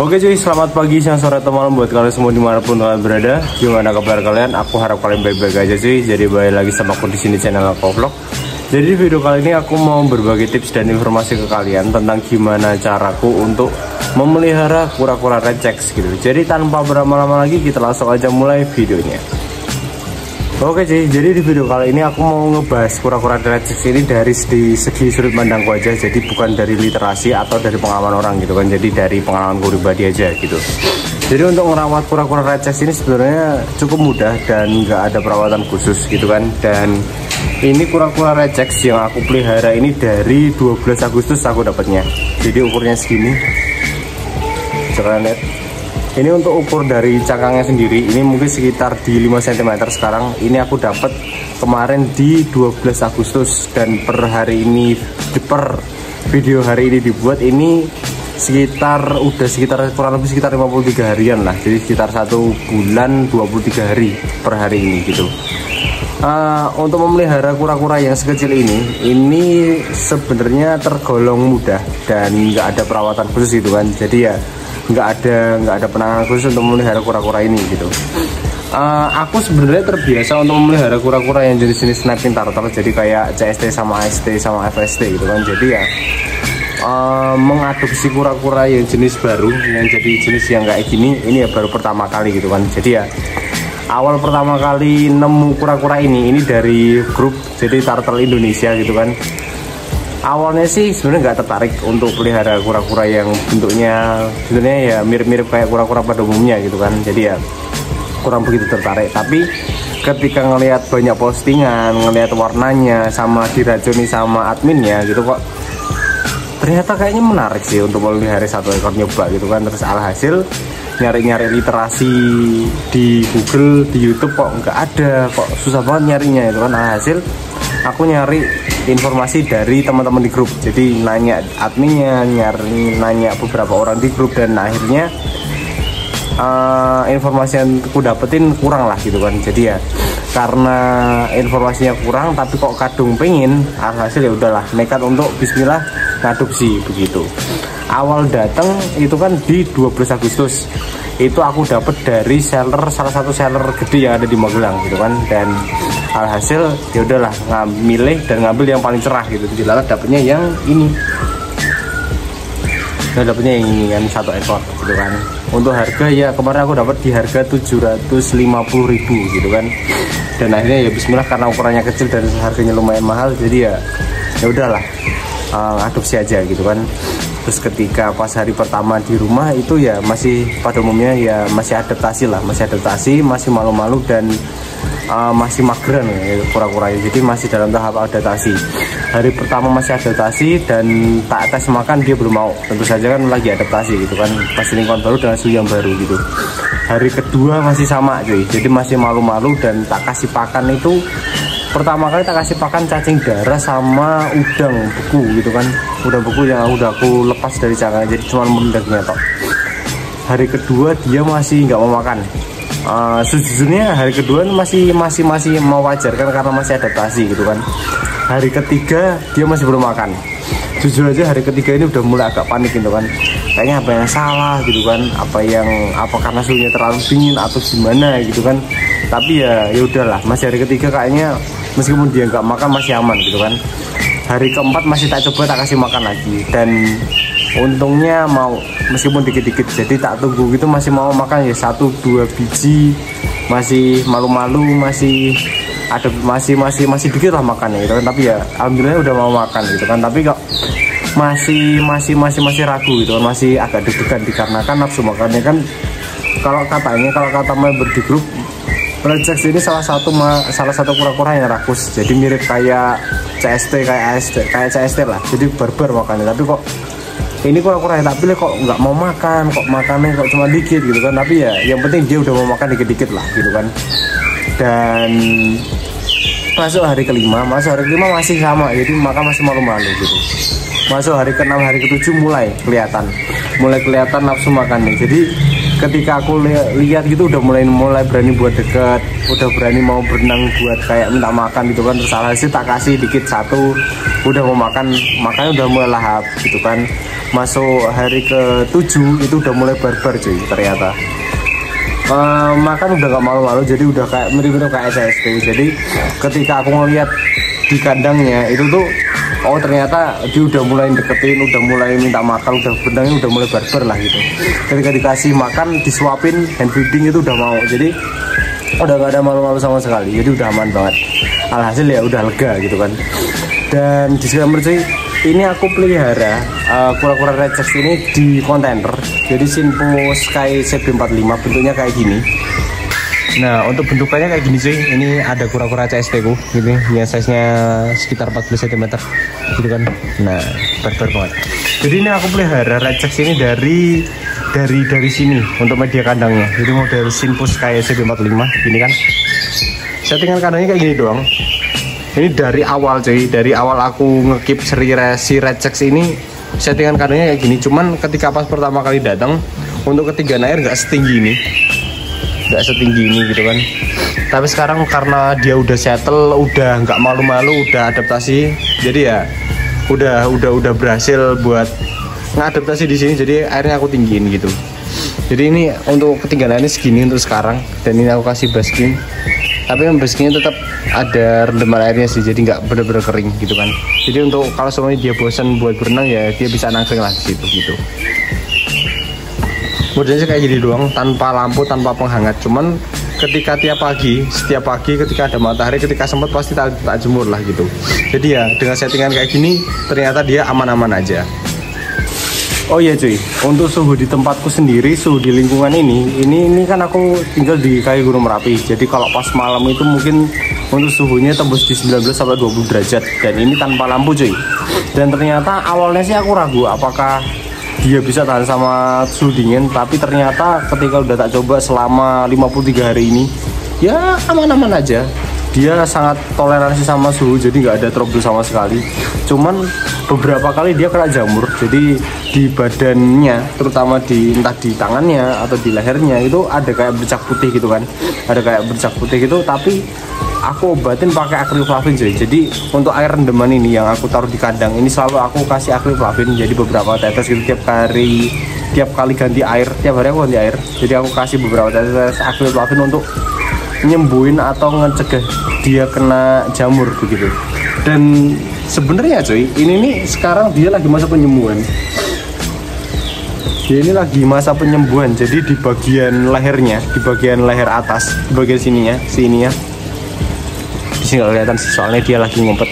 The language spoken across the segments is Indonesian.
Oke cuy, selamat pagi, siang, sore, atau malam buat kalian semua dimanapun kalian berada. Gimana kabar kalian? Aku harap kalian baik-baik aja cuy. Jadi balik lagi sama aku di sini channel aku vlog. Jadi di video kali ini aku mau berbagi tips dan informasi ke kalian tentang gimana caraku untuk memelihara kura-kura rechex gitu. Jadi tanpa berlama-lama lagi kita langsung aja mulai videonya. Oke cuy, jadi di video kali ini aku mau ngebahas kura-kura rechex ini dari segi sudut pandangku aja. Jadi bukan dari literasi atau dari pengalaman orang gitu kan. Jadi dari pengalamanku pribadi aja gitu. Jadi untuk merawat kura-kura rechex ini sebenarnya cukup mudah dan nggak ada perawatan khusus gitu kan. Dan ini kura-kura rechex yang aku pelihara ini dari 12 Agustus aku dapatnya. Jadi ukurnya segini. Coba lihat. Ini untuk ukur dari cangkangnya sendiri, ini mungkin sekitar di 5 cm sekarang. Ini aku dapat kemarin di 12 Agustus dan per hari ini, per video hari ini dibuat ini udah kurang lebih sekitar 53 harian lah. Jadi sekitar 1 bulan 23 hari per hari ini gitu. Untuk memelihara kura-kura yang sekecil ini sebenarnya tergolong mudah dan nggak ada perawatan khusus gitu kan. Jadi ya nggak ada penanganan khusus untuk memelihara kura-kura ini gitu. Aku sebenarnya terbiasa untuk memelihara kura-kura yang jenis-jenis snapping turtle, jadi kayak CST sama AST sama FST gitu kan. Jadi ya mengadopsi kura-kura yang jenis baru, yang jadi jenis yang kayak gini, ini ya baru pertama kali gitu kan. Jadi ya awal pertama kali nemu kura-kura ini dari grup jadi Turtle Indonesia gitu kan. Awalnya sih sebenarnya nggak tertarik untuk pelihara kura-kura yang bentuknya ya mirip-mirip kayak kura-kura pada umumnya gitu kan. Jadi ya kurang begitu tertarik. Tapi ketika ngelihat banyak postingan, ngelihat warnanya, sama diracuni sama adminnya gitu kok, ternyata kayaknya menarik sih untuk melihara satu ekor, nyoba gitu kan. Terus alhasil nyari-nyari literasi di Google, di YouTube kok nggak ada, kok susah banget nyarinya itu kan. Alhasil aku nyari informasi dari teman-teman di grup, jadi nanya adminnya, nanya beberapa orang di grup, dan akhirnya informasi yang aku dapetin kurang lah gitu kan. Jadi ya karena informasinya kurang tapi kok kadung pengen, alhasil ya udahlah nekat untuk bismillah ngadopsi begitu. Awal datang itu kan di 12 Agustus itu aku dapat dari salah satu seller gede yang ada di Magelang gitu kan. Dan alhasil ya udahlah milih dan ngambil yang paling cerah gitu. Dilalat dapatnya yang ini. Nah, dapatnya yang ini kan, satu ekor gitu kan. Untuk harga ya kemarin aku dapat di harga 750.000 gitu kan. Dan akhirnya ya bismillah karena ukurannya kecil dan harganya lumayan mahal, jadi ya udahlah adopsi aja gitu kan. Terus ketika pas hari pertama di rumah itu ya masih pada umumnya ya masih adaptasi, masih malu-malu dan masih mageran ya, kura-kuranya. Jadi masih dalam tahap adaptasi. Hari pertama masih adaptasi dan tak tes makan dia belum mau. Tentu saja kan lagi adaptasi gitu kan, pasti lingkungan baru dengan suhu yang baru gitu. Hari kedua masih sama cuy, jadi masih malu-malu dan tak kasih pakan itu. Pertama kali tak kasih pakan cacing darah sama udang beku gitu kan. Udang beku yang udah aku lepas dari cangkang, jadi cuma mendagingnya tok. Hari kedua dia masih nggak mau makan. Sejujurnya hari kedua masih mau wajar kan, karena masih adaptasi gitu kan. Hari ketiga dia masih belum makan. Jujur aja hari ketiga ini udah mulai agak panik gitu kan. Kayaknya apa yang salah gitu kan, apa karena suhunya terlalu dingin atau gimana gitu kan. Tapi ya udahlah, masih hari ketiga kayaknya meskipun dia nggak makan masih aman gitu kan. Hari keempat masih tak coba tak kasih makan lagi, dan untungnya mau, meskipun dikit-dikit, jadi tak tunggu gitu masih mau makan ya 1-2 biji. Masih malu-malu, masih dikit lah makannya gitu kan. Tapi ya alhamdulillah udah mau makan gitu kan. Tapi kok masih ragu gitu kan, masih agak deg-degan dikarenakan nafsu makannya kan. Kalau kata member di grup, rechex ini salah satu kura-kura yang rakus. Jadi mirip kayak CST, kayak CST lah. Jadi barbar makannya. Tapi kok ini kura-kura yang tak pilih kok nggak mau makan, kok makannya kok cuma dikit gitu kan. Tapi ya yang penting dia udah mau makan dikit-dikit lah gitu kan. Dan masuk hari kelima masih sama, jadi makan masih malu-malu gitu. Masuk hari ke-6, hari ke-7 mulai kelihatan nafsu makannya. Jadi ketika aku lihat gitu udah mulai berani buat deket, udah berani mau berenang buat kayak minta makan gitu kan. Terus alhasil tak kasih dikit satu, udah mau makan, makanya udah mulai lahap gitu kan. Masuk hari ke-7 itu udah mulai barbar cuy ternyata. Makan udah gak malu-malu, jadi udah kayak mirip-mirip kayak SST. Jadi ketika aku ngeliat di kandangnya itu tuh, oh ternyata dia udah mulai deketin, udah mulai minta makan, udah benangnya udah mulai barbar lah gitu. Ketika dikasih makan, disuapin, hand feeding itu udah mau. Jadi udah gak ada malu-malu sama sekali, jadi udah aman banget. Alhasil ya udah lega gitu kan. Dan disclaimer cuy, ini aku pelihara kura-kura red checks ini di kontainer. Jadi Sinpo Sky CB45 bentuknya kayak gini. Nah untuk bentukannya kayak gini cuy, ini ada kura-kura CST ku gitu, yang size nya sekitar 14 cm gitu kan. Nah barbar banget. Jadi ini aku pelihara red checks ini dari sini untuk media kandangnya. Jadi model Sinpo Sky CB45 gini kan. Settingan kandangnya kayak gini doang. Ini dari awal cuy, dari awal aku ngekip si red checks ini settingan kandangnya kayak gini. Cuman ketika pas pertama kali datang untuk ketinggian air nggak setinggi ini, gitu kan. Tapi sekarang karena dia udah settle, udah nggak malu-malu, udah adaptasi, jadi ya udah berhasil buat ngadaptasi di sini. Jadi airnya aku tinggiin gitu. Jadi ini untuk ketinggian airnya segini untuk sekarang, dan ini aku kasih basking. Tapi baskingnya tetap ada rendaman airnya sih, jadi nggak bener-bener kering gitu kan. Jadi untuk kalau semuanya dia bosan buat berenang ya dia bisa nangkring lah di situ gitu. Modelnya kayak gini doang, tanpa lampu, tanpa penghangat. Cuman ketika setiap pagi ketika ada matahari, ketika sempat pasti tak jemur lah gitu. Jadi ya dengan settingan kayak gini ternyata dia aman-aman aja. Oh iya cuy, untuk suhu di tempatku sendiri, suhu di lingkungan ini kan aku tinggal di Kayu Gunung Merapi. Jadi kalau pas malam itu mungkin untuk suhunya tembus di 19 sampai 20 derajat, dan ini tanpa lampu cuy. Dan ternyata awalnya sih aku ragu apakah dia bisa tahan sama suhu dingin, tapi ternyata ketika udah tak coba selama 53 hari ini ya aman-aman aja. Dia sangat toleransi sama suhu, jadi nggak ada trouble sama sekali. Cuman beberapa kali dia kena jamur, jadi di badannya, terutama entah di tangannya atau di lehernya itu ada kayak bercak putih gitu kan, tapi aku obatin pakai akriflavin cuy. Jadi untuk air rendaman ini yang aku taruh di kandang ini selalu aku kasih akriflavin, jadi beberapa tetes gitu tiap kali ganti air, tiap hari aku ganti air. Jadi aku kasih beberapa tetes akriflavin untuk nyembuhin atau ngecegah dia kena jamur begitu. Dan sebenarnya cuy, ini nih sekarang dia lagi masa penyembuhan. Dia ini lagi masa penyembuhan. Jadi di bagian lehernya, di bagian leher atas, di bagian sininya, di sini nggak kelihatan sih, soalnya dia lagi ngumpet.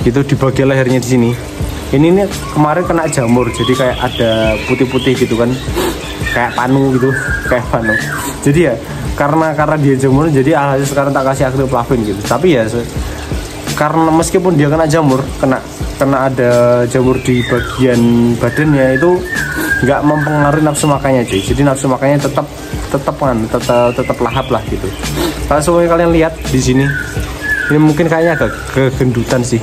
Itu di bagian lehernya di sini. Ini nih kemarin kena jamur, jadi kayak ada putih-putih gitu kan, kayak panu gitu, kayak panu. Jadi ya karena dia jamur, jadi alhasil sekarang tak kasih akriflavin gitu. Tapi ya karena meskipun dia kena jamur, kena ada jamur di bagian badannya, itu nggak mempengaruhi nafsu makannya cuy. Jadi nafsu makannya tetap lahap lah gitu. Kalau semuanya kalian lihat di sini, ini mungkin kayaknya agak kegendutan sih.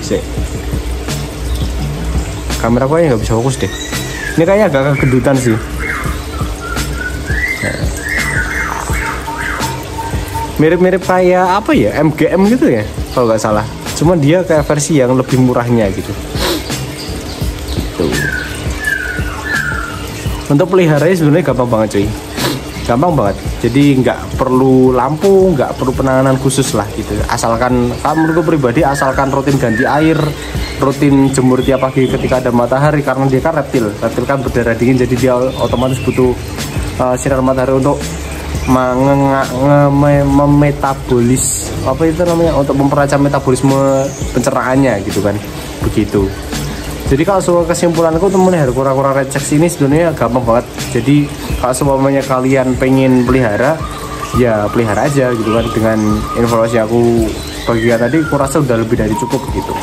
Kamera gue nggak bisa fokus deh. Ini kayaknya agak kegendutan sih. Mirip-mirip kayak apa ya, MGM gitu ya kalau nggak salah. Cuman dia kayak versi yang lebih murahnya gitu. Tuh. Untuk peliharanya sebenarnya gampang banget cuy, gampang banget. Jadi nggak perlu lampu, nggak perlu penanganan khusus lah gitu. Asalkan, kalau menurutku pribadi, asalkan rutin ganti air, rutin jemur tiap pagi ketika ada matahari. Karena dia kan reptil kan berdarah dingin, jadi dia otomatis butuh sinar matahari untuk memetabolis apa itu namanya, untuk memperlancar metabolisme pencernaannya gitu kan, begitu. Jadi kalau soal kesimpulanku temen kura-kura red checks ini sebenarnya gampang banget. Jadi kalau semuanya kalian pengen pelihara, ya pelihara aja gitu kan. Dengan informasi aku bagikan tadi, kurasa udah lebih dari cukup gitu.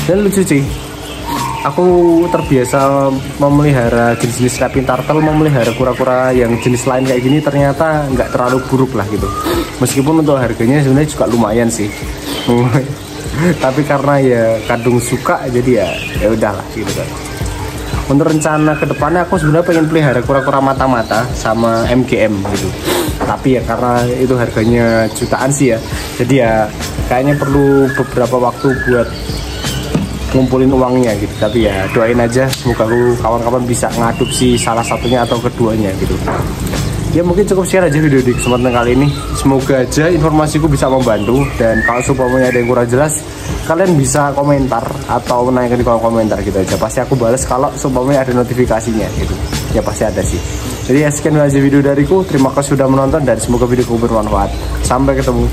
Dan lucu sih, aku terbiasa memelihara jenis-jenis rapin turtle, memelihara kura-kura yang jenis lain kayak gini ternyata nggak terlalu buruk lah gitu. Meskipun untuk harganya sebenarnya juga lumayan sih. Tapi karena ya kadung suka jadi ya udahlah gitu kan. Untuk rencana kedepannya aku sebenarnya pengen pelihara kura-kura mata-mata sama MGM gitu. Tapi ya karena itu harganya jutaan sih ya, jadi ya kayaknya perlu beberapa waktu buat ngumpulin uangnya gitu. Tapi ya doain aja semoga aku kawan-kawan bisa ngadopsi salah satunya atau keduanya gitu. Ya mungkin cukup share aja video di kesempatan kali ini. Semoga aja informasiku bisa membantu. Dan kalau supaya ada yang kurang jelas, kalian bisa komentar atau menanyakan di kolom komentar gitu aja. Pasti aku balas kalau supaya ada notifikasinya gitu. Ya pasti ada sih. Jadi ya sekian aja video dariku. Terima kasih sudah menonton dan semoga videoku bermanfaat. Sampai ketemu.